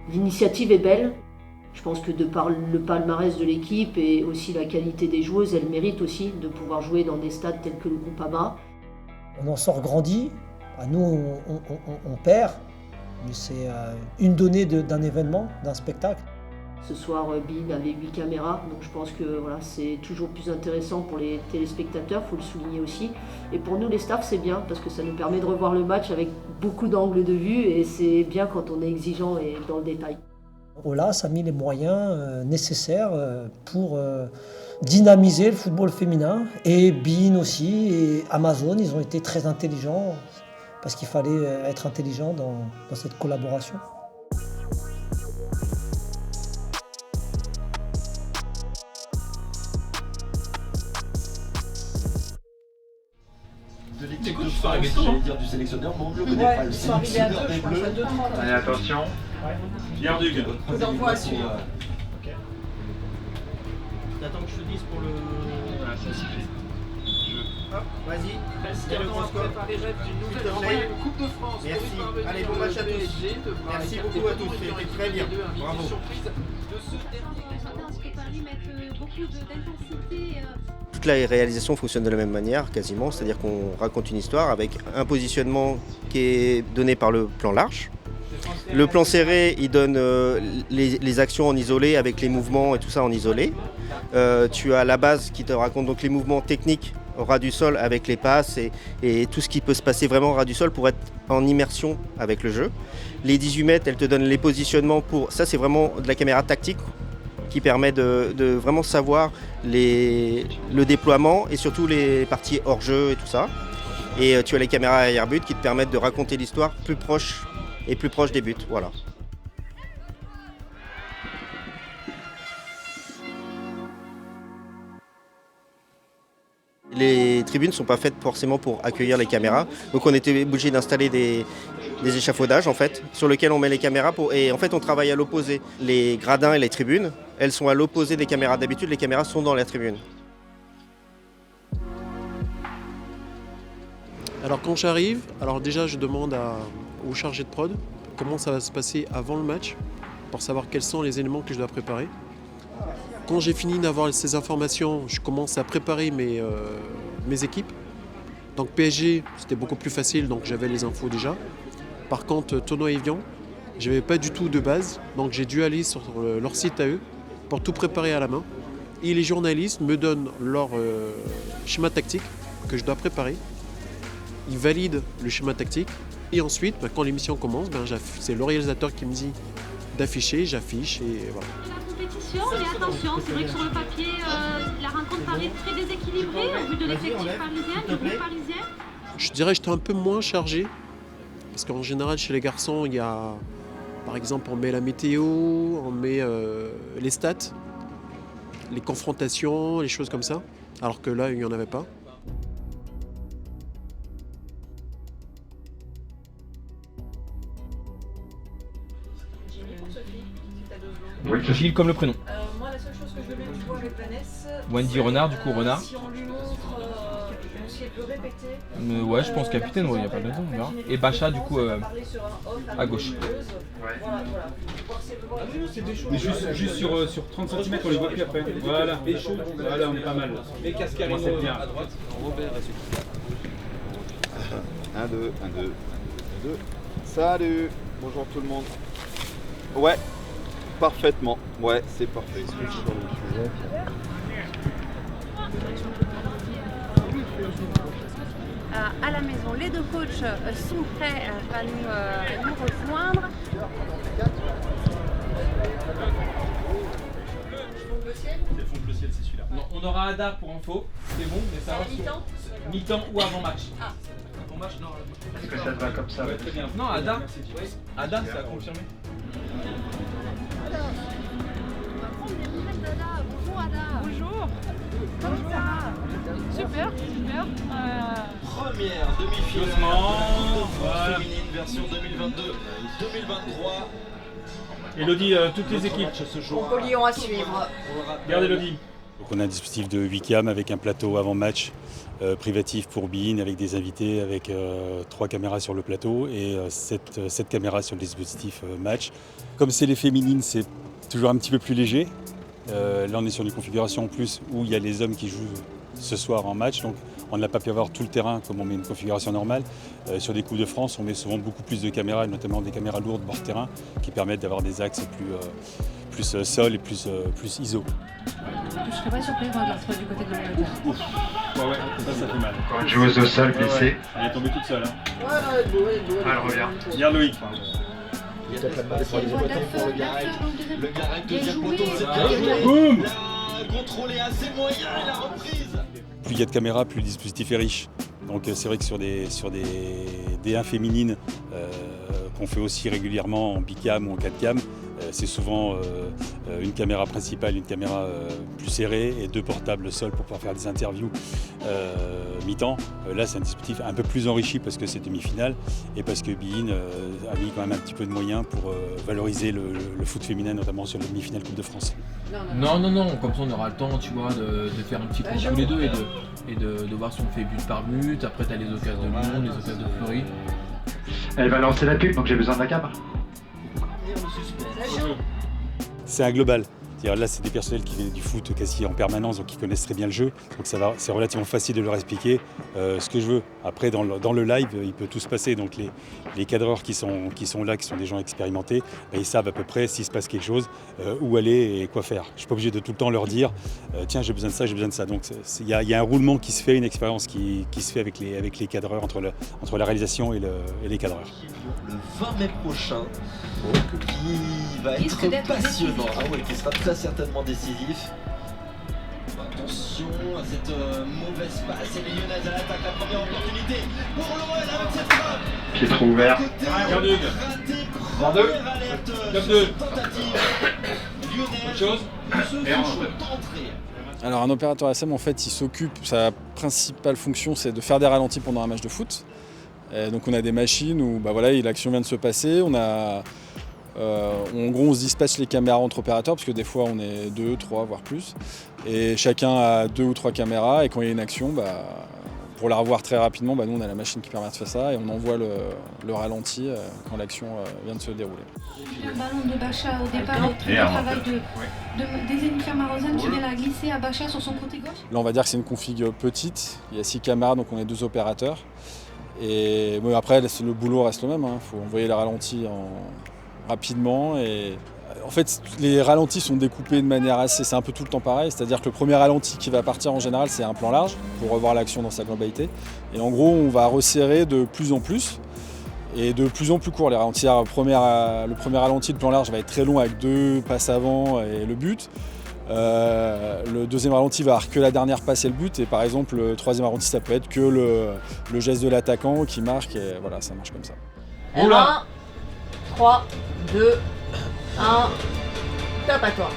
L'initiative est belle. Je pense que de par le palmarès de l'équipe et aussi la qualité des joueuses, elle mérite aussi de pouvoir jouer dans des stades tels que le Groupama. On en sort grandi. Nous, on perd, mais c'est une donnée d'un événement, d'un spectacle. Ce soir, Bein avait 8 caméras, donc je pense que voilà, c'est toujours plus intéressant pour les téléspectateurs, il faut le souligner aussi. Et pour nous, les staffs, c'est bien, parce que ça nous permet de revoir le match avec beaucoup d'angles de vue, et c'est bien quand on est exigeant et dans le détail. Olas a mis les moyens nécessaires pour dynamiser le football féminin, et Bein aussi, et Amazon, ils ont été très intelligents, parce qu'il fallait être intelligent dans cette collaboration. De l'équipe de France, j'allais dire du sélectionneur, mon bleu connaît pas le sélectionneur des bleus. Allez, attention. Pierre Dugue. Coup d'envoi à suivre. Ok. T'attends que je te dise pour le... Voilà, ça siffle. Hop, vas-y. Quel est le grand score? Une Coupe de France. Merci. Allez, bon match à tous. Merci beaucoup à tous. C'était très bien. Bravo. Toute la réalisation fonctionne de la même manière, quasiment, c'est-à-dire qu'on raconte une histoire avec un positionnement qui est donné par le plan large. Le plan serré, il donne les actions en isolé avec les mouvements et tout ça en isolé. Tu as la base qui te raconte donc les mouvements techniques au ras du sol avec les passes et tout ce qui peut se passer vraiment au ras du sol pour être en immersion avec le jeu. Les 18 mètres, elle te donne les positionnements pour... Ça, c'est vraiment de la caméra tactique qui permet de vraiment savoir le déploiement et surtout les parties hors jeu et tout ça. Et tu as les caméras arrière-but qui te permettent de raconter l'histoire plus proche des buts. Voilà. Les tribunes ne sont pas faites forcément pour accueillir les caméras, donc on était obligé d'installer des échafaudages en fait, sur lesquels on met les caméras et en fait on travaille à l'opposé. Les gradins et les tribunes, elles sont à l'opposé des caméras. D'habitude les caméras sont dans la tribune. Alors quand j'arrive, déjà je demande au chargé de prod comment ça va se passer avant le match, pour savoir quels sont les éléments que je dois préparer. Quand j'ai fini d'avoir ces informations, je commence à préparer mes équipes. Donc PSG, c'était beaucoup plus facile, donc j'avais les infos déjà. Par contre, Tournoi Evian, je n'avais pas du tout de base, donc j'ai dû aller sur leur site à eux pour tout préparer à la main. Et les journalistes me donnent leur schéma tactique que je dois préparer. Ils valident le schéma tactique. Et ensuite, quand l'émission commence, c'est le réalisateur qui me dit d'afficher, j'affiche et voilà. Mais attention, c'est vrai que sur le papier, la rencontre paraît très déséquilibrée au vu de l'effectif parisien, du groupe parisien. Je dirais que j'étais un peu moins chargé, parce qu'en général, chez les garçons, il y a, par exemple, on met la météo, on met les stats, les confrontations, les choses comme ça, alors que là, il n'y en avait pas. Oui, Sophie comme le prénom. Moi, la seule chose que je veux bien voir avec Vanessa, Wendy Renard, du coup Renard. si on lui montre, si elle peut répéter. Ouais, je pense capitaine, il n'y a pas de raison, on verra. Et Bacha, du coup, à gauche. Mais juste sur 30 cm, on les voit plus après. Voilà, on est pas mal. Les Cascarino à droite. Robert et Sophie. 1, 2, 1, 2, 2. Salut, bonjour tout le monde. Ouais, parfaitement. Ouais, c'est parfait. À la maison, les deux coachs sont prêts à nous rejoindre. C'est le fond bleu ciel, c'est celui-là. Non, on aura Ada pour info, c'est bon, mais ça va sur mi-temps ou avant match. Ah, avant match, non. Est-ce que ça te va comme ça? Ouais, très bien. Non, Ada, Ada, c'est à confirmer. Bonjour Ada. Bonjour. Comment ça va? Super. Première demi-finale féminine version 2022-2023. Elodie, toutes les équipes. Montpellier à suivre. Regarde Elodie. Donc on a un dispositif de 8 cam avec un plateau avant-match privatif pour Bein avec des invités, avec 3 caméras sur le plateau et 7 caméras sur le dispositif match. Comme c'est les féminines, c'est toujours un petit peu plus léger. Là on est sur une configuration en plus où il y a les hommes qui jouent ce soir en match, donc on n'a pas pu avoir tout le terrain comme on met une configuration normale. Sur des Coupes de France, on met souvent beaucoup plus de caméras, notamment des caméras lourdes bord terrain, qui permettent d'avoir des axes plus sol et plus ISO. Je serais pas surpris de voir la du côté de l'Angleterre. Ouais, ça fait mal. Une joueuse au sol blessée. Elle est tombée toute seule. Hein. Elle revient. Bien Loïc. Il y a peut-être la balle pour les bâtons pour le Garec. Le Garec, deuxième poteau, c'est bien. Boum. Contrôlé assez moyen et la reprise. Plus il y a de caméras, plus le dispositif est riche. Donc c'est vrai que sur des D1 féminines qu'on fait aussi régulièrement en bicam ou en 4cam, c'est souvent une caméra principale, une caméra plus serrée et 2 portables sol pour pouvoir faire des interviews mi-temps. Là c'est un dispositif un peu plus enrichi parce que c'est demi-finale et parce que Bein a mis quand même un petit peu de moyens pour valoriser le foot féminin, notamment sur la demi-finale Coupe de France. Non, comme ça on aura le temps, tu vois, de faire un petit peu tous les deux et de voir si on fait but par but. Après t'as les occasions de Lyon, les occasions de Fleury. Elle va lancer la pub, donc j'ai besoin de la cam. C'est un global. Là, c'est des personnels qui viennent du foot quasi en permanence, donc qui connaissent très bien le jeu. Donc c'est relativement facile de leur expliquer ce que je veux. Après, dans le live, il peut tout se passer. Donc les cadreurs qui sont là, qui sont des gens expérimentés, ils savent à peu près s'il se passe quelque chose, où aller et quoi faire. Je ne suis pas obligé de tout le temps leur dire tiens, j'ai besoin de ça, j'ai besoin de ça. Donc il y a un roulement qui se fait, une expérience qui se fait avec les cadreurs, entre la réalisation et les cadreurs. Le 20 mai prochain, qui va être passionnant, qui sera très certainement décisif. Attention à cette mauvaise passe et les Lyonnaises à l'attaque, la première opportunité pour l'OL avec cette frappe. Pied trop ouvert. Regardez, 9-2. tentative lyonnaise. Alors un opérateur SM en fait il s'occupe, sa principale fonction c'est de faire des ralentis pendant un match de foot. Et donc on a des machines où l'action vient de se passer, en gros on se dispatche les caméras entre opérateurs parce que des fois on est 2, 3 voire plus et chacun a 2 ou 3 caméras et quand il y a une action pour la revoir très rapidement nous on a la machine qui permet de faire ça et on envoie le ralenti quand l'action vient de se dérouler. Un ballon de Bacha au départ et tout le travail des Jennifer Marozan qui vient la glisser à Bacha sur son côté gauche. Là on va dire que c'est une config petite, il y a 6 caméras donc on est 2 opérateurs. Et après, le boulot reste le même, il faut envoyer les ralentis rapidement. Et en fait, les ralentis sont découpés de manière c'est un peu tout le temps pareil. C'est-à-dire que le premier ralenti qui va partir en général, c'est un plan large pour revoir l'action dans sa globalité. Et en gros, on va resserrer de plus en plus et de plus en plus court les ralentis. Le premier ralenti de plan large va être très long avec 2 passes avant et le but. Le deuxième ralenti va avoir que la dernière passe et le but et par exemple le troisième ralenti ça peut être que le geste de l'attaquant qui marque et voilà ça marche comme ça. 1, 3, 2, 1, top à toi.